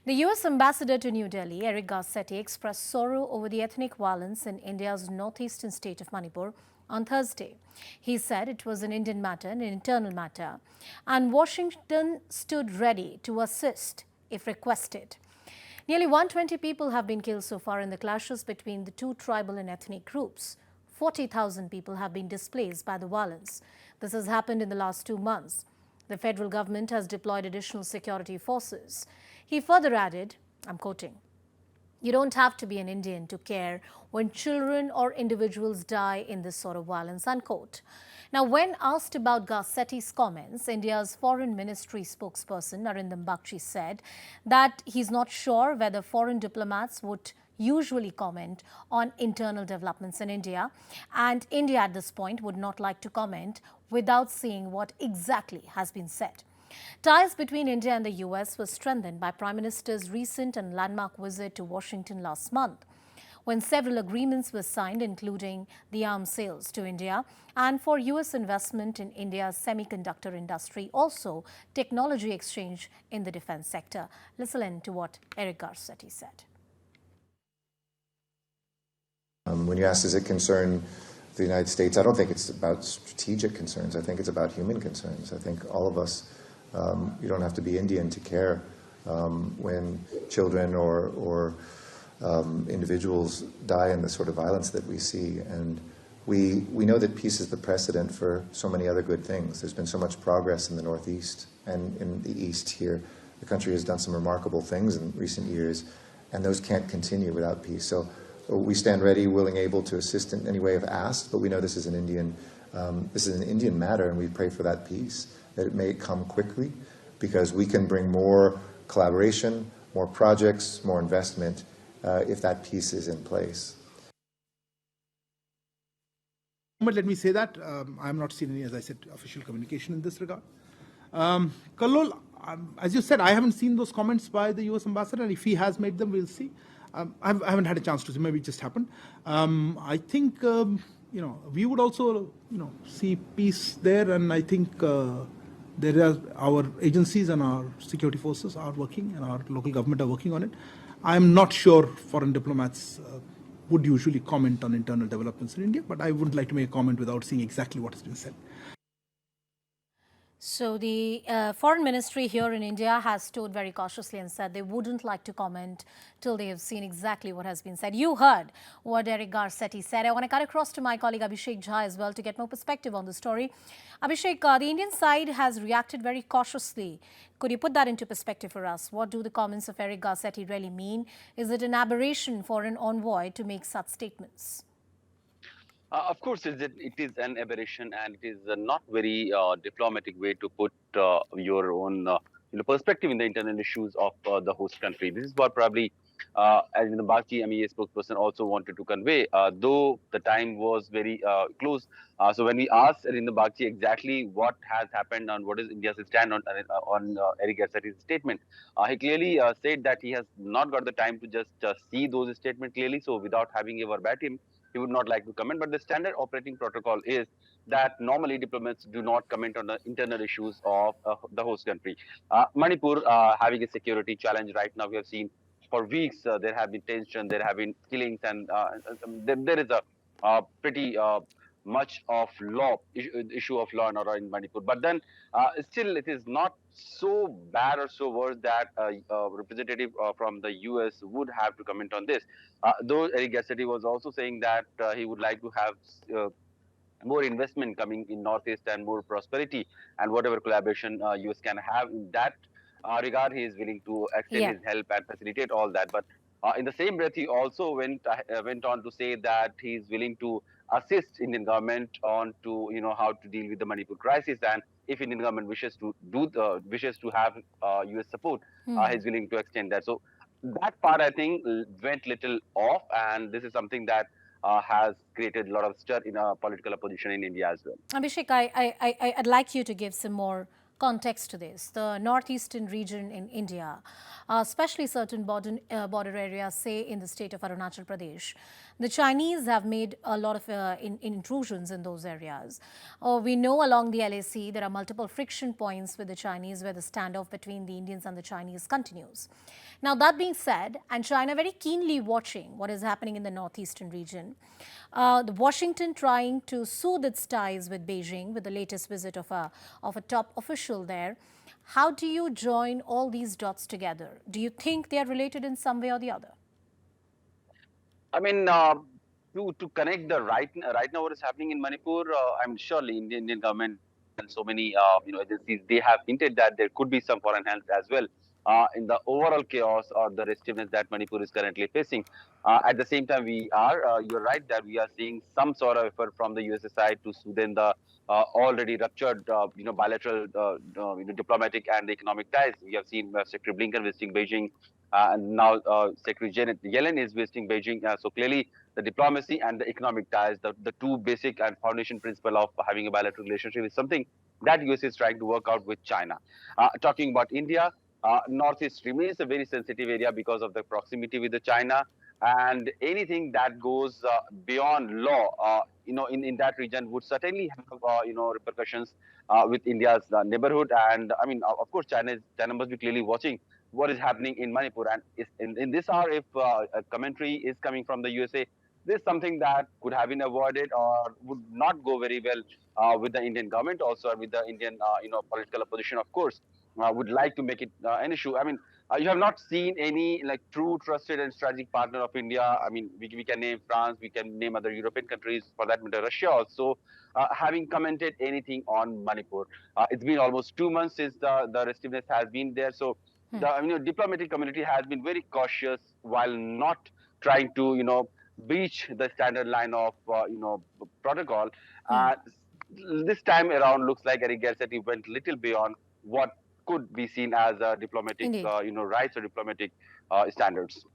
The U.S. ambassador to New Delhi, Eric Garcetti, expressed sorrow over the ethnic violence in India's northeastern state of Manipur on Thursday. He said it was an Indian matter, an internal matter, and Washington stood ready to assist if requested. Nearly 120 people have been killed so far in the clashes between the two tribal and ethnic groups. 40,000 people have been displaced by the violence. This has happened in the last 2 months. The federal government has deployed additional security forces. He further added, I'm quoting, "You don't have to be an Indian to care when children or individuals die in this sort of violence," unquote. Now, when asked about Garcetti's comments, India's Foreign Ministry spokesperson Narendra Bakshi said that he's not sure whether foreign diplomats would usually comment on internal developments in India, and India at this point would not like to comment without seeing what exactly has been said. Ties between India and the US were strengthened by Prime Minister's recent and landmark visit to Washington last month, when several agreements were signed, including the arms sales to India and for US investment in India's semiconductor industry, also technology exchange in the defense sector. Listen to what Eric Garcetti said. When you ask, does it concern the United States, I don't think it's about strategic concerns. I think it's about human concerns. I think all of us, you don't have to be Indian to care when children or individuals die in the sort of violence that we see. And we know that peace is the precedent for so many other good things. There's been so much progress in the Northeast and in the East here. The country has done some remarkable things in recent years, and those can't continue without peace. So we stand ready, willing, able to assist in any way if asked, but we know this is an Indian matter, and we pray for that peace, that it may come quickly, because we can bring more collaboration, more projects, more investment if that peace is in place. But let me say that I am not seeing any, as I said, official communication in this regard. Kallol, as you said, I haven't seen those comments by the US ambassador, and if he has made them, we'll see. I haven't had a chance to see, maybe it just happened. I think, we would also, see peace there, and I think there are our agencies and our security forces are working, and our local government are working on it. I'm not sure foreign diplomats would usually comment on internal developments in India, but I wouldn't like to make a comment without seeing exactly what has been said. So the foreign ministry here in India has stood very cautiously and said they wouldn't like to comment till they have seen exactly what has been said. You heard what Eric Garcetti said. I want to cut across to my colleague Abhishek Jha as well to get more perspective on the story. Abhishek, the Indian side has reacted very cautiously. Could you put that into perspective for us? What do the comments of Eric Garcetti really mean? Is it an aberration for an envoy to make such statements? Of course, it is an aberration, and it is not very diplomatic way to put your own perspective in the internal issues of the host country. This is what probably, as the Bharti MEA spokesperson also wanted to convey, though the time was very close. So when we asked Arindam Bagchi exactly what has happened and what is India's stand on Eric Garcetti's statement, he clearly said that he has not got the time to just see those statements clearly. So without having a verbatim, he would not like to comment. But the standard operating protocol is that normally diplomats do not comment on the internal issues of the host country. Manipur having a security challenge right now. We have seen for weeks there have been tension, there have been killings, and there is a pretty much of issue of law and order in Manipur. But then still it is not so bad or so worse that a representative from the US would have to comment on this. Though Eric Garcetti was also saying that he would like to have more investment coming in Northeast and more prosperity, and whatever collaboration US can have in that regard, he is willing to extend his help and facilitate all that. But in the same breath, he also went on to say that he is willing to assist Indian government on to how to deal with the Manipur crisis, and if Indian government wishes to have US support, he's willing to extend that. So that part, I think, went little off, and this is something that has created a lot of stir in political opposition in India as well. Abhishek, I'd like you to give some more context to this. The northeastern region in India, especially certain border areas, say in the state of Arunachal Pradesh, the Chinese have made a lot of intrusions in those areas. We know along the LAC there are multiple friction points with the Chinese where the standoff between the Indians and the Chinese continues. Now, that being said, and China very keenly watching what is happening in the northeastern region, the Washington trying to soothe its ties with Beijing with the latest visit of a top official there. How do you join all these dots together? Do you think they are related in some way or the other? I mean, to connect the right now what is happening in Manipur, I'm surely Indian government and so many agencies, they have hinted that there could be some foreign help as well in the overall chaos or the restiveness that Manipur is currently facing. At the same time, you're right that we are seeing some sort of effort from the USA side to soothe the already ruptured bilateral diplomatic and economic ties. We have seen Secretary Blinken visiting Beijing. And now Secretary Janet Yellen is visiting Beijing. So clearly, the diplomacy and the economic ties, the two basic and foundation principle of having a bilateral relationship, is something that US is trying to work out with China. Talking about India, Northeast remains a very sensitive area because of the proximity with the China, and anything that goes beyond law, in that region would certainly have repercussions with India's neighborhood. And I mean, of course, China must be clearly watching what is happening in Manipur. And in this hour, if a commentary is coming from the USA, this is something that could have been avoided or would not go very well with the Indian government, also with the Indian, political opposition, of course, would like to make it an issue. I mean, you have not seen any like true trusted and strategic partner of India. I mean, we can name France, we can name other European countries, for that matter, Russia also, having commented anything on Manipur. It's been almost 2 months since the restiveness has been there. So the diplomatic community has been very cautious while not trying to breach the standard line of protocol. Uh, this time around, looks like Eric Garcetti went little beyond what could be seen as diplomatic Indeed. rights or diplomatic standards.